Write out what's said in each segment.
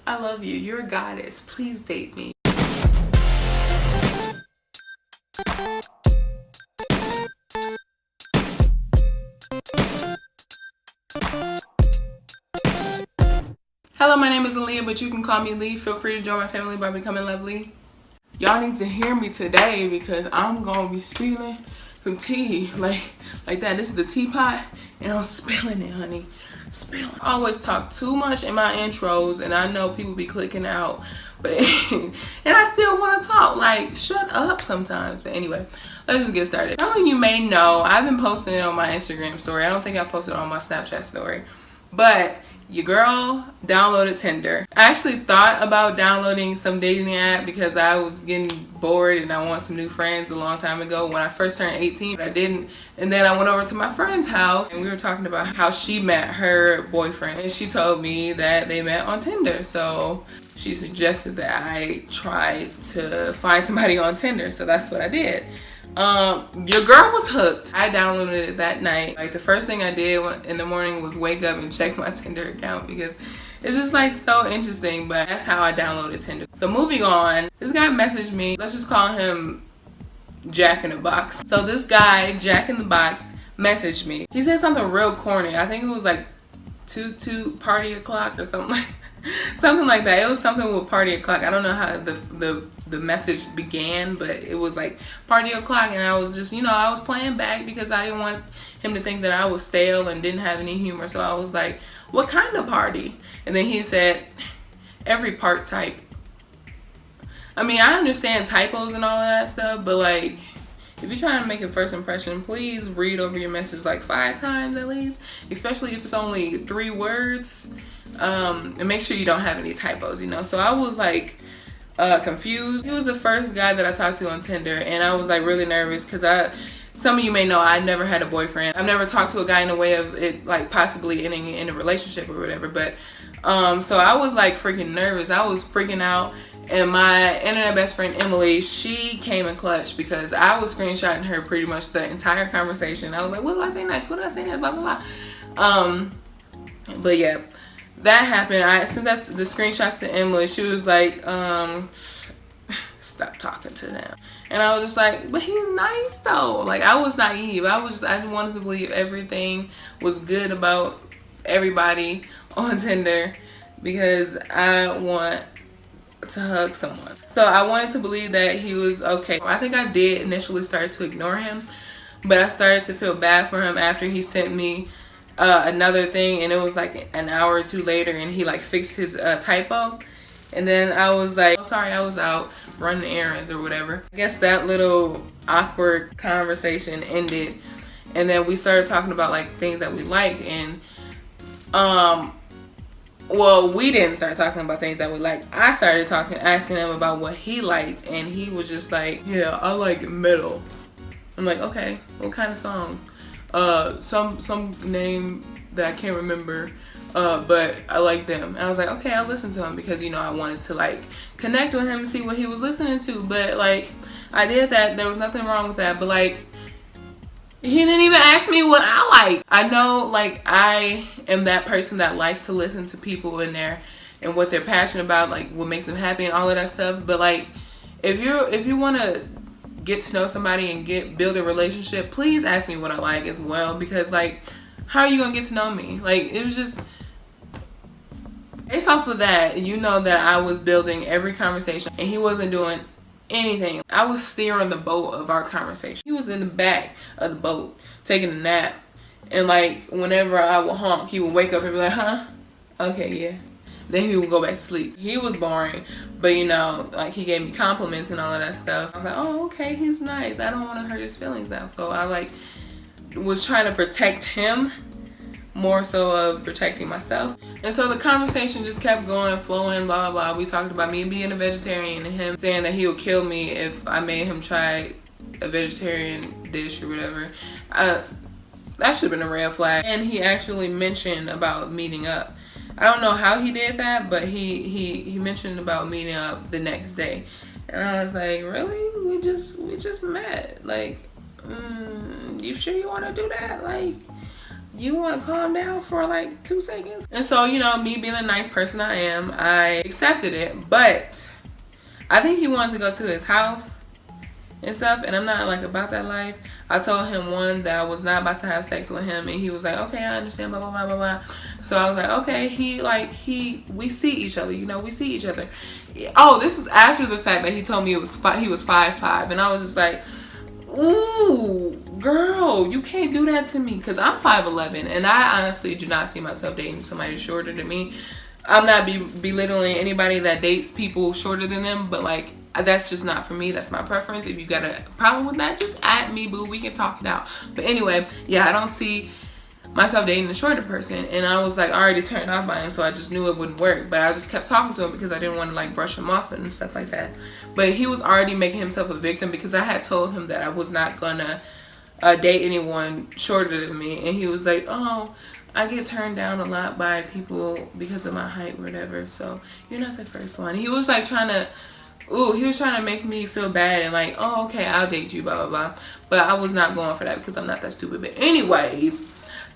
I love you. You're a goddess. Please date me. Hello, my name is Aaliyah, but you can call me Lee. Feel free to join my family by becoming lovely. Y'all need to hear me today because I'm gonna be spilling some tea like that. This is the teapot and I'm spilling it, honey. Spilling. I always talk too much in my intros and I know people be clicking out, but and I still want to talk. Like, shut up sometimes. But anyway, let's just get started. Some of you may know I've been posting it on my Instagram story. I don't think I posted it on my Snapchat story, but your girl downloaded Tinder. I actually thought about downloading some dating app because I was getting bored and I want some new friends a long time ago when I first turned 18, but I didn't. And then I went over to my friend's house and we were talking about how she met her boyfriend, and she told me that they met on Tinder. So she suggested that I try to find somebody on Tinder, so that's what I did. Your girl was hooked. I downloaded it that night. Like, the first thing I did in the morning was wake up and check my Tinder account because it's just like so interesting. But that's how I downloaded Tinder. So moving on, this guy messaged me. Let's just call him Jack in the Box. So this guy, Jack in the Box, messaged me. He said something real corny. I think it was like toot party o'clock or something like something like that. It was something with party o'clock. I don't know how the message began, but it was like party o'clock, and I was just, I was playing back because I didn't want him to think that I was stale and didn't have any humor. So I was like, what kind of party? And then he said, every part type. I mean, I understand typos and all of that stuff, but like, if you're trying to make a first impression, please read over your message like 5 times at least, especially if it's only 3 words, and make sure you don't have any typos, So I was like confused. He was the first guy that I talked to on Tinder, and I was like really nervous because some of you may know I never had a boyfriend. I've never talked to a guy in a way of it like possibly ending in a relationship or whatever, but so I was like freaking nervous. I was freaking out. And my internet best friend, Emily, she came in clutch because I was screenshotting her pretty much the entire conversation. I was like, what do I say next? What do I say next? Blah, blah, blah. But yeah, that happened. I sent the screenshots to Emily. She was like, stop talking to them. And I was just like, but he's nice though. Like, I was naive. I wanted to believe everything was good about everybody on Tinder because I want to hug someone. So I wanted to believe that he was okay. I think I did initially start to ignore him, but I started to feel bad for him after he sent me another thing, and it was like an hour or 2 later, and he like fixed his typo. And then I was like, oh, sorry, I was out running errands or whatever. I guess that little awkward conversation ended, and then we started talking about like things that we liked, and well, we didn't start talking about things that we liked. I started asking him about what he liked, and he was just like, yeah, I like metal. I'm like, okay, what kind of songs? Some name that I can't remember, but I like them. And I was like, okay, I'll listen to him because, I wanted to like connect with him and see what he was listening to. But like, I did that. There was nothing wrong with that. But like, he didn't even ask me what I like. I know, like, I am that person that likes to listen to people in there and what they're passionate about, like what makes them happy and all of that stuff. But like, if you want to get to know somebody and build a relationship, please ask me what I like as well, because like, how are you gonna get to know me? Like, it was just based off of that, that I was building every conversation and he wasn't doing anything. I was steering the boat of our conversation. He was in the back of the boat taking a nap, and like whenever I would honk, he would wake up and be like, huh? Okay, yeah. Then he would go back to sleep. He was boring, but like he gave me compliments and all of that stuff. I was like, oh, okay, he's nice. I don't want to hurt his feelings now. So I like was trying to protect him more so of protecting myself. And so the conversation just kept going, flowing, blah, blah, blah. We talked about me being a vegetarian and him saying that he would kill me if I made him try a vegetarian dish or whatever. That should have been a red flag. And he actually mentioned about meeting up. I don't know how he did that, but he mentioned about meeting up the next day. And I was like, really? We just met. Like, you sure you want to do that? Like, you want to calm down for like 2 seconds? And so, you know, me being a nice person I am, I accepted it. But I think he wanted to go to his house and stuff, and I'm not like about that life. I told him one that I was not about to have sex with him, and he was like, okay, I understand, blah blah blah blah blah. So I was like, okay, we see each other, you know, we see each other. Oh, this was after the fact that he told me he was 5'5", and I was just like, ooh, girl, you can't do that to me, because I'm 5'11", and I honestly do not see myself dating somebody shorter than me. I'm not belittling anybody that dates people shorter than them, but like, that's just not for me. That's my preference. If you got a problem with that, just add me, boo. We can talk it out. But anyway, yeah, I don't see myself dating a shorter person, and I was like already turned off by him, so I just knew it wouldn't work. But I just kept talking to him because I didn't want to like brush him off and stuff like that. But he was already making himself a victim, because I had told him that I was not gonna date anyone shorter than me, and he was like, oh, I get turned down a lot by people because of my height or whatever, so you're not the first one. He was like trying to make me feel bad and like, oh, okay, I'll date you, blah blah blah. But I was not going for that because I'm not that stupid. But anyways,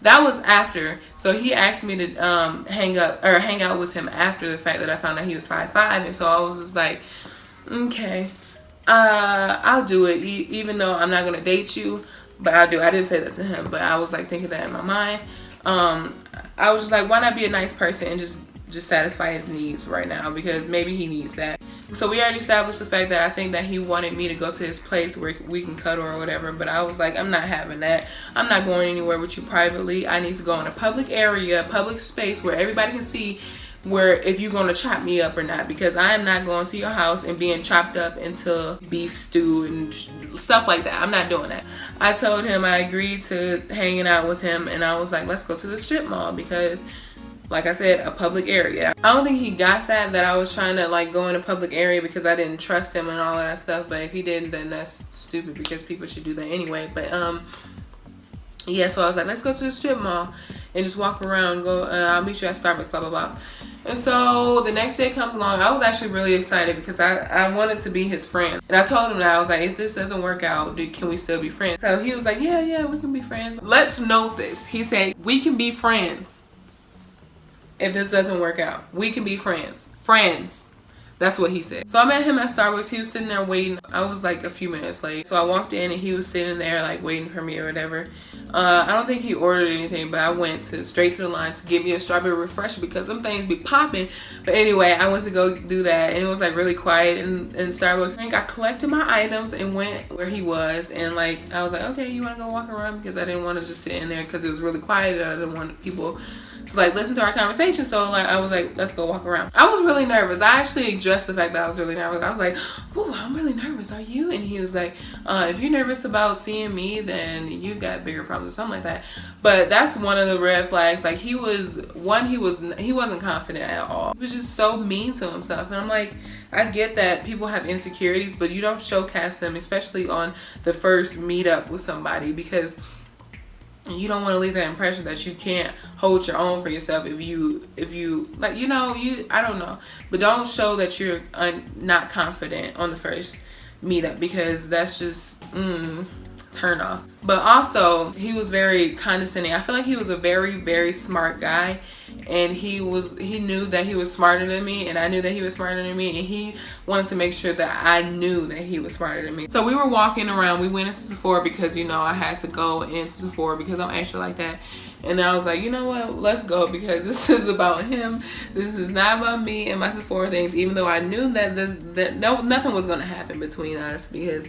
that was after. So he asked me to hang out with him after the fact that I found out he was 5'5", and so I was just like, okay, I'll do it, even though I'm not gonna date you, but I'll do it. I didn't say that to him, but I was like thinking that in my mind. I was just like, why not be a nice person and just satisfy his needs right now, because maybe he needs that. So we already established the fact that I think that he wanted me to go to his place where we can cuddle or whatever, but I was like, I'm not having that. I'm not going anywhere with you privately. I need to go in a public area, public space where everybody can see where if you're going to chop me up or not, because I am not going to your house and being chopped up into beef stew and stuff like that. I'm not doing that. I told him I agreed to hanging out with him, and I was like, let's go to the strip mall, because like I said, a public area. I don't think he got that I was trying to like go in a public area because I didn't trust him and all of that stuff. But if he didn't, then that's stupid, because people should do that anyway. But yeah, so I was like, let's go to the strip mall and just walk around, go, I'll meet you at Starbucks, blah blah blah. And so the next day comes along. I was actually really excited because I wanted to be his friend, and I told him that I was like, if this doesn't work out, can we still be friends? So he was like, yeah, we can be friends. Let's note this. He said, we can be friends. If this doesn't work out, we can be friends. That's what he said. So I met him at Starbucks. He was sitting there waiting. I was like a few minutes late. So I walked in and he was sitting there like waiting for me or whatever. I don't think he ordered anything, but I went straight to the line to get me a strawberry refresher because some things be popping. But anyway, I went to go do that, and it was like really quiet in Starbucks. I collected my items and went where he was, and like I was like, okay, you want to go walk around, because I didn't want to just sit in there because it was really quiet and I didn't want people to like listen to our conversation. So like I was like, let's go walk around. I was really nervous. I actually addressed the fact that I was really nervous. I was like, ooh, I'm really nervous. Are you? And he was like, if you're nervous about seeing me, then you've got bigger problems or something like that. But that's one of the red flags. Like he wasn't confident at all. He was just so mean to himself. And I'm like, I get that people have insecurities, but you don't showcase them, especially on the first meetup with somebody, because you don't want to leave that impression that you can't hold your own for yourself if you like, you know, I don't know, but don't show that you're not confident on the first meetup, because that's just turn off. But also, he was very condescending. I feel like he was a very, very smart guy, and he knew that he was smarter than me, and I knew that he was smarter than me, and he wanted to make sure that I knew that he was smarter than me. So we were walking around. We went into Sephora because, you know, I had to go into Sephora because I'm extra like that. And I was like, you know what, let's go, because this is about him. This is not about me and my Sephora things, even though I knew that nothing was going to happen between us, because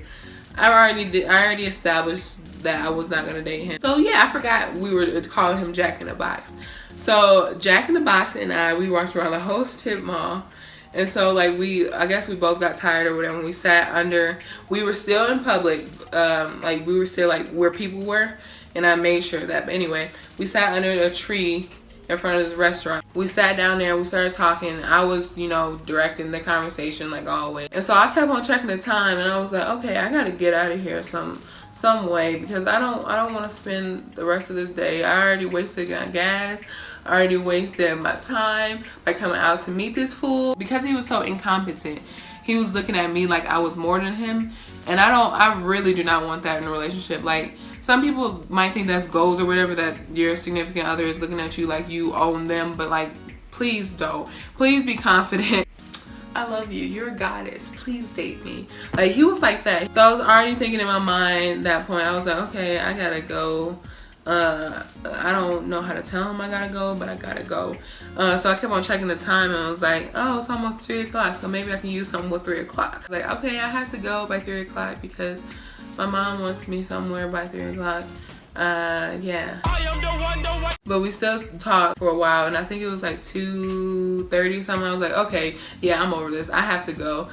I already established that I was not going to date him. So yeah, I forgot we were calling him Jack in the Box. So Jack in the Box and we walked around the whole strip mall. And so like I guess we both got tired or whatever. We sat under, we were still in public, like we were still like where people were, and I made sure that. But anyway, we sat under a tree in front of this restaurant. We sat down there and we started talking. I was, you know, directing the conversation like always. And so I kept on checking the time, and I was like, okay, I gotta get out of here some way, because I don't want to spend the rest of this day. I already wasted gas. I already wasted my time by coming out to meet this fool. Because he was so incompetent, he was looking at me like I was more than him, and I really do not want that in a relationship. Like, some people might think that's goals or whatever, that your significant other is looking at you like you own them, but like, please don't. Please be confident. I love you, you're a goddess, please date me. Like, he was like that. So I was already thinking in my mind at that point, I was like, okay, I gotta go. I don't know how to tell him I gotta go, but I gotta go. So I kept on checking the time and I was like, oh, it's almost 3 o'clock, so maybe I can use something with 3 o'clock. Like, okay, I have to go by 3 o'clock because my mom wants me somewhere by 3 o'clock. Yeah. But we still talked for a while, and I think it was like 2:30 something. I was like, okay, yeah, I'm over this. I have to go.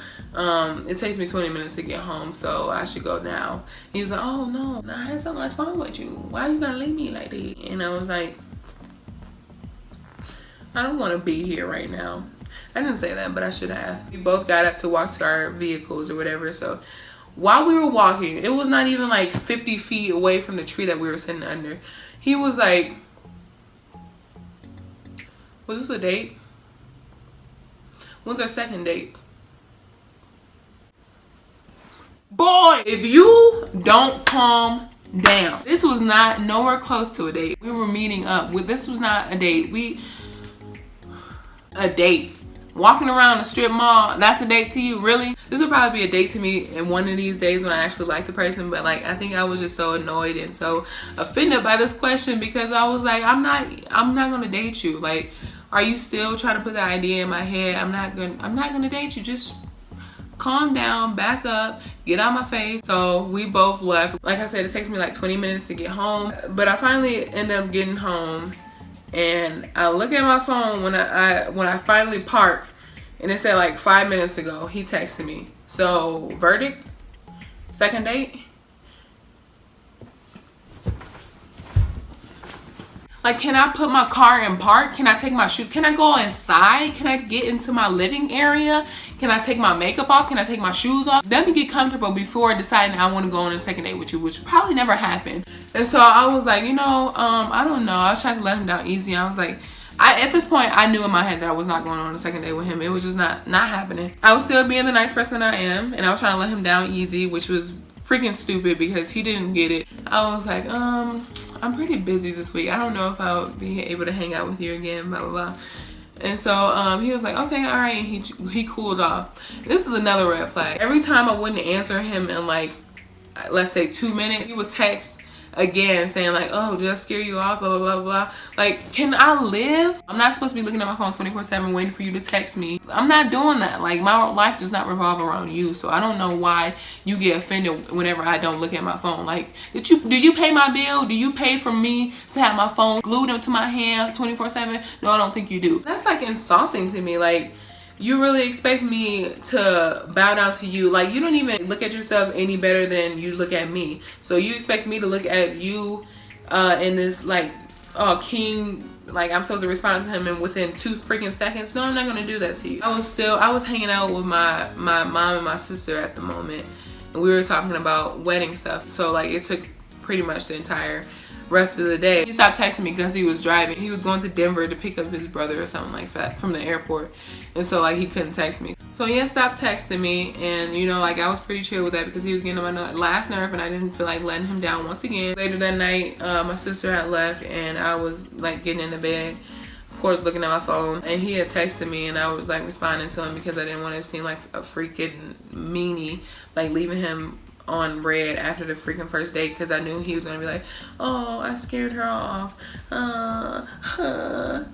It takes me 20 minutes to get home, so I should go now. And he was like, oh no, I had so much fun with you. Why are you gonna leave me like that? And I was like, I don't want to be here right now. I didn't say that, but I should have. We both got up to walk to our vehicles or whatever, so while we were walking, it was not even like 50 feet away from the tree that we were sitting under. He was like, was this a date? When's our second date? Boy, if you don't calm down. This was not nowhere close to a date. We were meeting up. This was not a date. A date. Walking around the strip mall, that's a date to you? Really? This would probably be a date to me in one of these days when I actually like the person, but like, I think I was just so annoyed and so offended by this question because I was like, I'm not gonna date you. Like, are you still trying to put that idea in my head? I'm not gonna date you. Just calm down, back up, get out my face. So we both left. Like I said, it takes me like 20 minutes to get home, but I finally end up getting home. And I look at my phone when I finally park, and it said like 5 minutes ago he texted me. So verdict, second date. Like, can I put my car in park? Can I take my shoe? Can I go inside? Can I get into my living area? Can I take my makeup off? Can I take my shoes off? Let me get comfortable before deciding I want to go on a second date with you, which probably never happened. And so I was like, you know, I don't know. I was trying to let him down easy. I was like, at this point, I knew in my head that I was not going on a second date with him. It was just not happening. I was still being the nice person that I am, and I was trying to let him down easy, which was freaking stupid because he didn't get it. I was like, I'm pretty busy this week. I don't know if I'll be able to hang out with you again, blah, blah, blah. And so he was like, okay, all right. And he cooled off. This is another red flag. Every time I wouldn't answer him in like, let's say 2 minutes, he would text again saying like, oh, did I scare you off, blah, blah, blah, blah. Like, can I live? I'm not supposed to be looking at my phone 24/7 waiting for you to text me. I'm not doing that. Like, my life does not revolve around you, so I don't know why you get offended whenever I don't look at my phone. Like, do you pay my bill? Do you pay for me to have my phone glued up to my hand 24/7? No, I don't think you do. That's like insulting to me. Like, you really expect me to bow down to you? Like, you don't even look at yourself any better than you look at me. So you expect me to look at you in this like, oh, king, like I'm supposed to respond to him in within 2 freaking seconds? No, I'm not gonna do that to you. I was hanging out with my mom and my sister at the moment, and we were talking about wedding stuff. So like, it took pretty much the entire rest of the day. He stopped texting me because he was driving. He was going to Denver to pick up his brother or something like that from the airport, and so like, he couldn't text me. So he had stopped texting me, and you know, like, I was pretty chill with that because he was getting on my last nerve, and I didn't feel like letting him down once again. Later that night, my sister had left, and I was like getting into bed, of course looking at my phone, and he had texted me, and I was like responding to him because I didn't want to seem like a freaking meanie, like leaving him on red after the freaking first date, because I knew he was gonna be like, oh, I scared her off,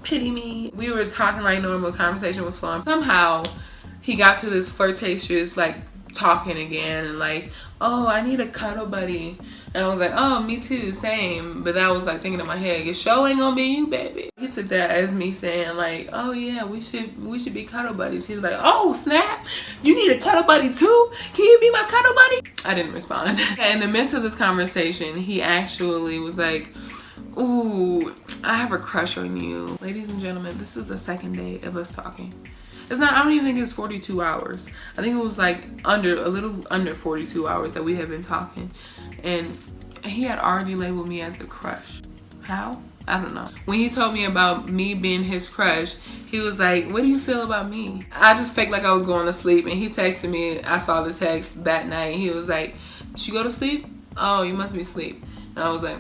pity me. We were talking like normal, conversation was flowing. Somehow he got to this flirtatious like talking again, and like, oh, I need a cuddle buddy. And I was like, oh, me too, same. But that was like thinking in my head, your show ain't gonna be you, baby. He took that as me saying like, oh yeah, we should be cuddle buddies. He was like, oh snap, you need a cuddle buddy too? Can you be my cuddle buddy? I didn't respond. In the midst of this conversation, he actually was like, ooh, I have a crush on you. Ladies and gentlemen, this is the second day of us talking. It's not, I don't even think it's 42 hours. I think it was like a little under 42 hours that we had been talking. And he had already labeled me as a crush. How? I don't know. When he told me about me being his crush, he was like, what do you feel about me? I just faked like I was going to sleep, and he texted me. I saw the text that night. He was like, did you go to sleep? Oh, you must be asleep. And I was like,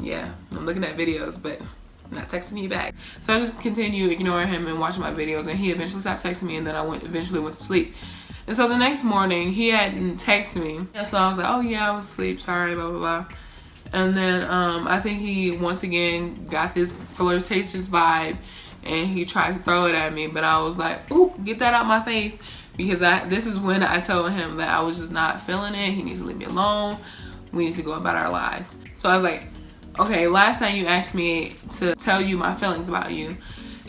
yeah, I'm looking at videos, but I'm not texting you back. So I just continued ignoring him and watching my videos, and he eventually stopped texting me, and then I eventually went to sleep. And so the next morning, he hadn't texted me. And so I was like, oh yeah, I was asleep, sorry, blah, blah, blah. And then I think he once again got this flirtatious vibe, and he tried to throw it at me, but I was like, ooh, get that out my face. Because this is when I told him that I was just not feeling it. He needs to leave me alone. We need to go about our lives. So I was like, okay, last time you asked me to tell you my feelings about you,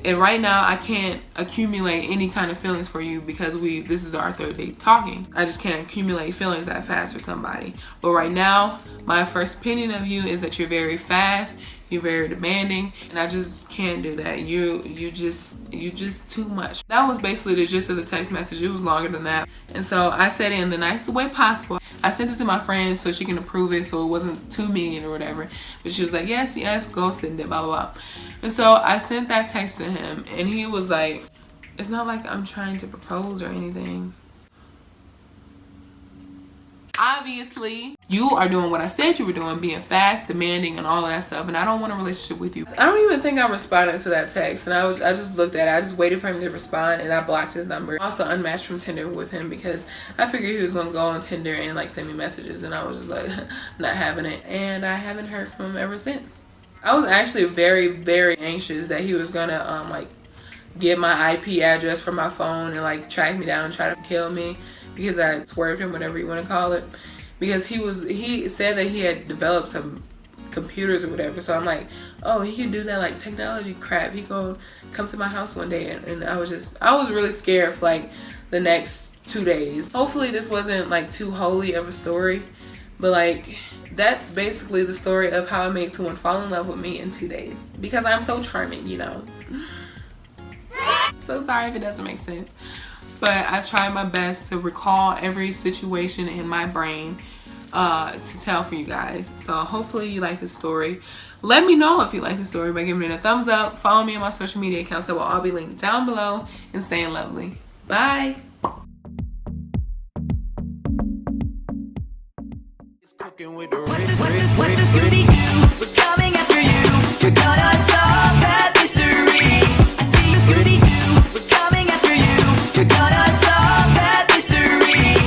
and right now I can't accumulate any kind of feelings for you because this is our third date talking. I just can't accumulate feelings that fast for somebody. But right now, my first opinion of you is that you're very fast, you're very demanding, and I just can't do that. You just too much. That was basically the gist of the text message. It was longer than that. And so I said it in the nicest way possible. I sent it to my friend so she can approve it, so it wasn't too mean or whatever. But she was like, yes, go send it, blah, blah, blah. And so I sent that text to him, and he was like, it's not like I'm trying to propose or anything. Obviously, you are doing what I said you were doing, being fast, demanding, and all of that stuff, and I don't want a relationship with you. I don't even think I responded to that text, and I just looked at it. I just waited for him to respond, and I blocked his number. I also unmatched from Tinder with him because I figured he was going to go on Tinder and like send me messages, and I was just like, not having it. And I haven't heard from him ever since. I was actually very, very anxious that he was going to like get my IP address from my phone and like track me down and try to kill me, because I swerved him, whatever you want to call it, because he said that he had developed some computers or whatever. So I'm like, oh, he can do that like technology crap. He gonna come to my house one day, and I was really scared for like the next 2 days. Hopefully this wasn't like too holy of a story, but like that's basically the story of how I made someone fall in love with me in 2 days, because I'm so charming, you know. So sorry if it doesn't make sense. But I tried my best to recall every situation in my brain to tell for you guys. So hopefully you like this story. Let me know if you like the story by giving it a thumbs up. Follow me on my social media accounts that will all be linked down below. And staying lovely. Bye. Cooking with the